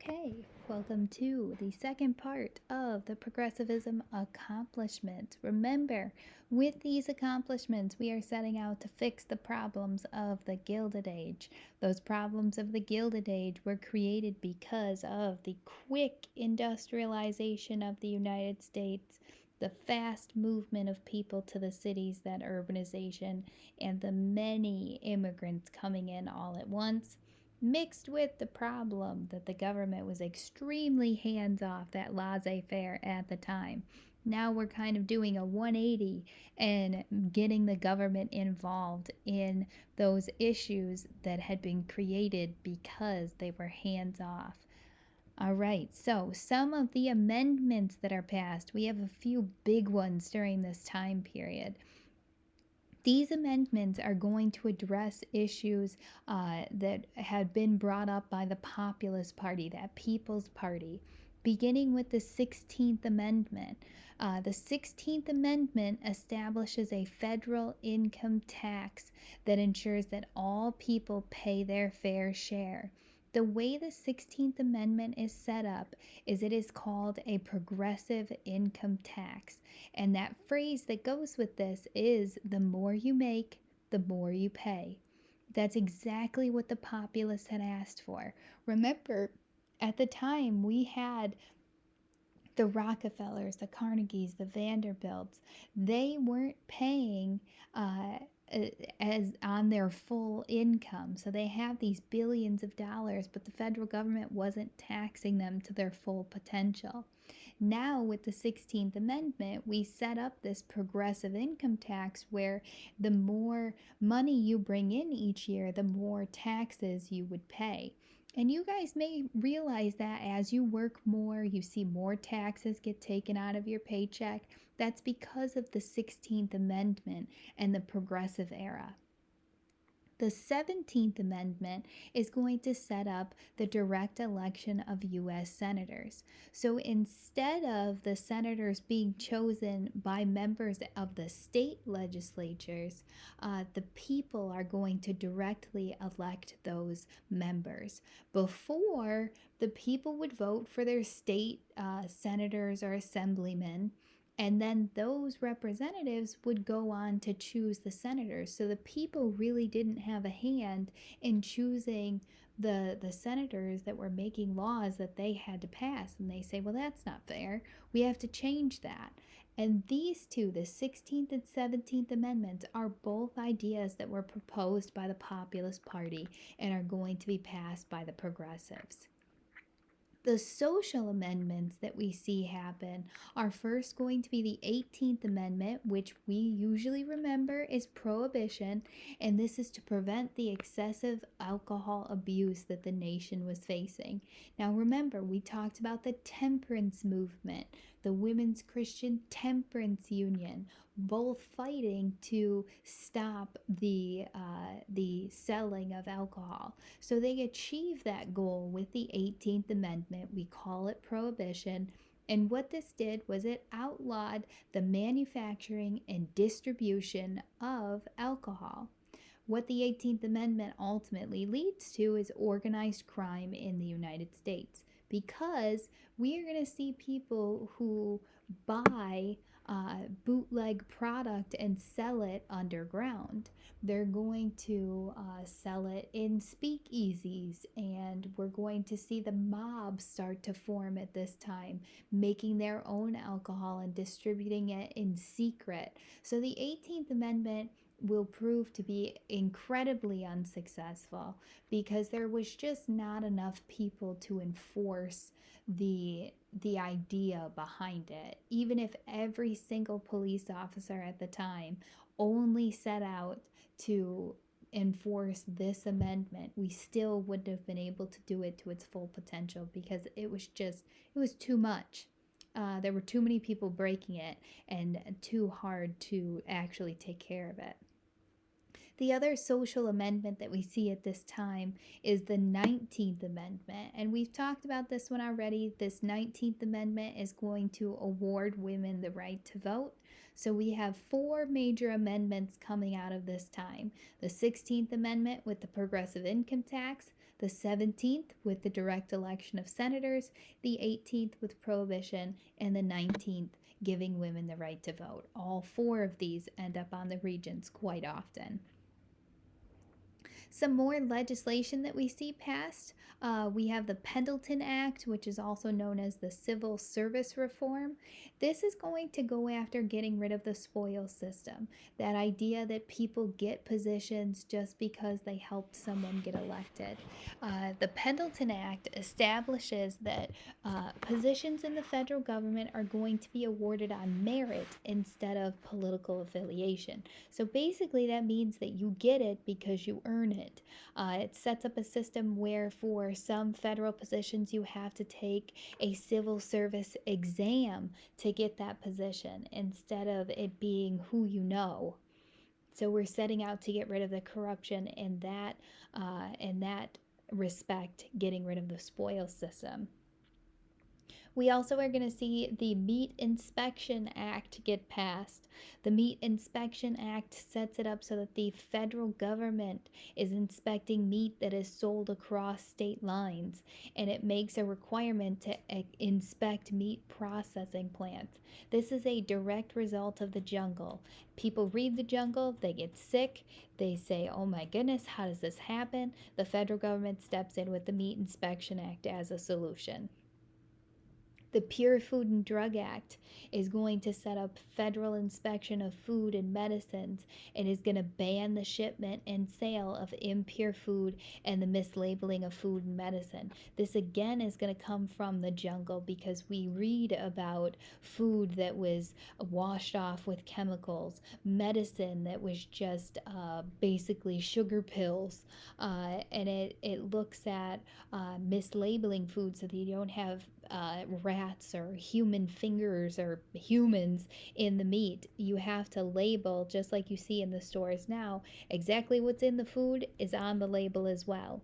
Okay, welcome to the second part of the progressivism accomplishments. Remember, with these accomplishments, we are setting out to fix the problems of the Gilded Age. Those problems of the Gilded Age were created because of the quick industrialization of the United States, the fast movement of people to the cities, that urbanization, and the many immigrants coming in all at once, mixed with the problem that the government was extremely hands off, that laissez faire at the time. Now we're kind of doing a 180 and getting the government involved in those issues that had been created because they were hands off. All right, so some of the amendments that are passed, we have a few big ones during this time period. These amendments are going to address issues that had been brought up by the Populist Party, that People's Party, beginning with the 16th Amendment. The 16th Amendment establishes a federal income tax that ensures that all people pay their fair share. The way the 16th Amendment is set up is it is called a progressive income tax. And that phrase that goes with this is the more you make, the more you pay. That's exactly what the populists had asked for. Remember, at the time, we had the Rockefellers, the Carnegies, the Vanderbilts. They weren't paying as on their full income. So they have these billions of dollars, but the federal government wasn't taxing them to their full potential. Now, with the 16th Amendment, we set up this progressive income tax where the more money you bring in each year, the more taxes you would pay. And you guys may realize that as you work more, you see more taxes get taken out of your paycheck. That's because of the 16th Amendment and the progressive era. The 17th Amendment is going to set up the direct election of U.S. senators. So instead of the senators being chosen by members of the state legislatures, the people are going to directly elect those members. Before, the people would vote for their state senators or assemblymen, and then those representatives would go on to choose the senators. So the people really didn't have a hand in choosing the senators that were making laws that they had to pass. And they say, well, that's not fair. We have to change that. And these two, the 16th and 17th Amendments, are both ideas that were proposed by the Populist Party and are going to be passed by the progressives. The social amendments that we see happen are first going to be the 18th Amendment, which we usually remember is prohibition, and this is to prevent the excessive alcohol abuse that the nation was facing. Now, remember, we talked about the temperance movement, the Women's Christian Temperance Union, both fighting to stop the selling of alcohol. So they achieved that goal with the 18th Amendment. We call it prohibition. And what this did was it outlawed the manufacturing and distribution of alcohol. What the 18th Amendment ultimately leads to is organized crime in the United States, because we are going to see people who buy bootleg product and sell it underground. They're going to sell it in speakeasies, and we're going to see the mobs start to form at this time, making their own alcohol and distributing it in secret. So the 18th Amendment will prove to be incredibly unsuccessful because there was just not enough people to enforce the idea behind it. Even if every single police officer at the time only set out to enforce this amendment, we still wouldn't have been able to do it to its full potential because it was too much. There were too many people breaking it and too hard to actually take care of it. The other social amendment that we see at this time is the 19th Amendment. And we've talked about this one already. This 19th Amendment is going to award women the right to vote. So we have four major amendments coming out of this time: the 16th Amendment with the progressive income tax, the 17th with the direct election of senators, the 18th with prohibition, and the 19th giving women the right to vote. All four of these end up on the regents quite often. Some more legislation that we see passed. We have the Pendleton Act, which is also known as the Civil Service Reform. This is going to go after getting rid of the spoils system, that idea that people get positions just because they helped someone get elected. The Pendleton Act establishes that positions in the federal government are going to be awarded on merit instead of political affiliation. So basically, that means that you get it because you earn it. It sets up a system where for some federal positions you have to take a civil service exam to get that position instead of it being who you know. So we're setting out to get rid of the corruption in that respect, getting rid of the spoils system. We also are going to see the Meat Inspection Act get passed. The Meat Inspection Act sets it up so that the federal government is inspecting meat that is sold across state lines, and it makes a requirement to inspect meat processing plants. This is a direct result of the jungle. People read the jungle, they get sick, they say, oh my goodness, how does this happen? The federal government steps in with the Meat Inspection Act as a solution. The Pure Food and Drug Act is going to set up federal inspection of food and medicines and is going to ban the shipment and sale of impure food and the mislabeling of food and medicine. This again is going to come from the jungle because we read about food that was washed off with chemicals, medicine that was just basically sugar pills, and it looks at mislabeling food so that you don't have rats or human fingers or humans in the meat. You have to label, just like you see in the stores now, exactly what's in the food is on the label as well.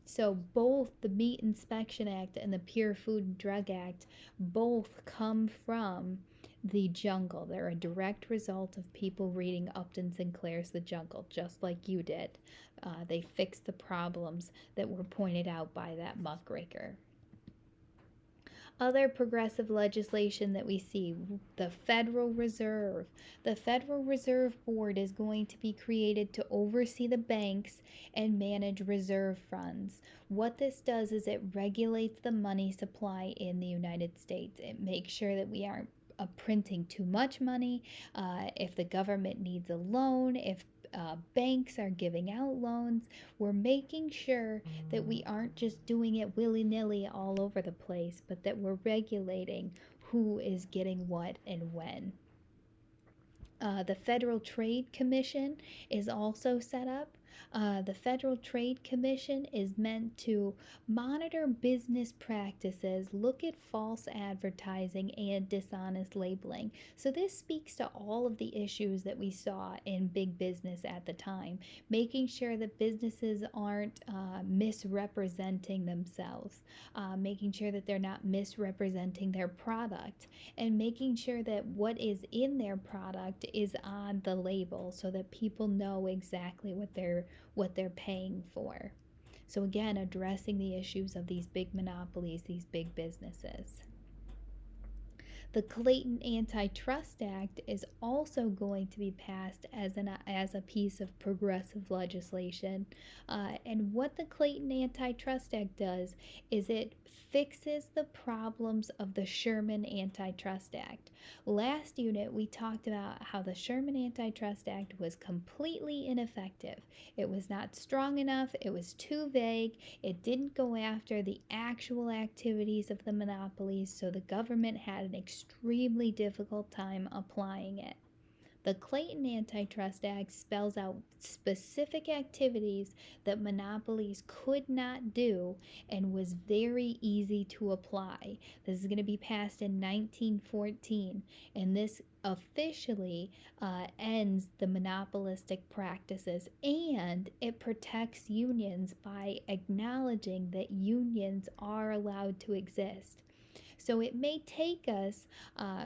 So both the Meat Inspection Act and the Pure Food and Drug Act both come from the jungle. They're a direct result of people reading Upton Sinclair's The Jungle, just like you did. They fixed the problems that were pointed out by that muckraker. Other progressive legislation that we see: the Federal Reserve. The Federal Reserve Board is going to be created to oversee the banks and manage reserve funds. What this does is it regulates the money supply in the United States. It makes sure that we aren't printing too much money. If the government needs a loan, if banks are giving out loans, we're making sure that we aren't just doing it willy-nilly all over the place, but that we're regulating who is getting what and when. The Federal Trade Commission is also set up. The Federal Trade Commission is meant to monitor business practices, look at false advertising and dishonest labeling. So this speaks to all of the issues that we saw in big business at the time, making sure that businesses aren't misrepresenting themselves, making sure that they're not misrepresenting their product, and making sure that what is in their product is on the label so that people know exactly what they're paying for. So again, addressing the issues of these big monopolies, these big businesses. The Clayton Antitrust Act is also going to be passed as a piece of progressive legislation. And what the Clayton Antitrust Act does is it fixes the problems of the Sherman Antitrust Act. Last unit, we talked about how the Sherman Antitrust Act was completely ineffective. It was not strong enough, it was too vague, it didn't go after the actual activities of the monopolies, so the government had an extremely difficult time applying it. The Clayton Antitrust Act spells out specific activities that monopolies could not do and was very easy to apply. This is going to be passed in 1914, and this officially ends the monopolistic practices, and it protects unions by acknowledging that unions are allowed to exist. So it may take us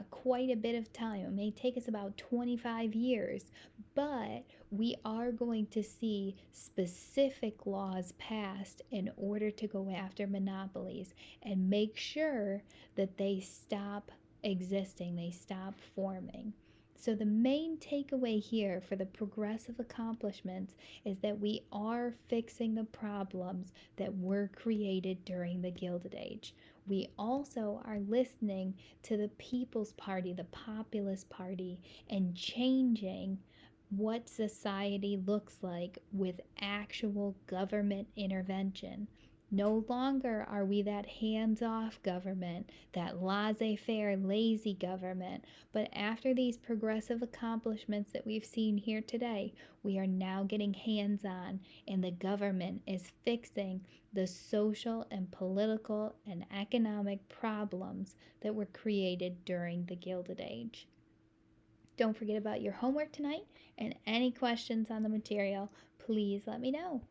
quite a bit of time. It may take us about 25 years, but we are going to see specific laws passed in order to go after monopolies and make sure that they stop existing, they stop forming. So, the main takeaway here for the progressive accomplishments is that we are fixing the problems that were created during the Gilded Age. We also are listening to the People's Party, the Populist Party, and changing what society looks like with actual government intervention. No longer are we that hands off government, that laissez faire, lazy government, but after these progressive accomplishments that we've seen here today, we are now getting hands on, and the government is fixing the social and political and economic problems that were created during the Gilded Age. Don't forget about your homework tonight, and any questions on the material, please let me know.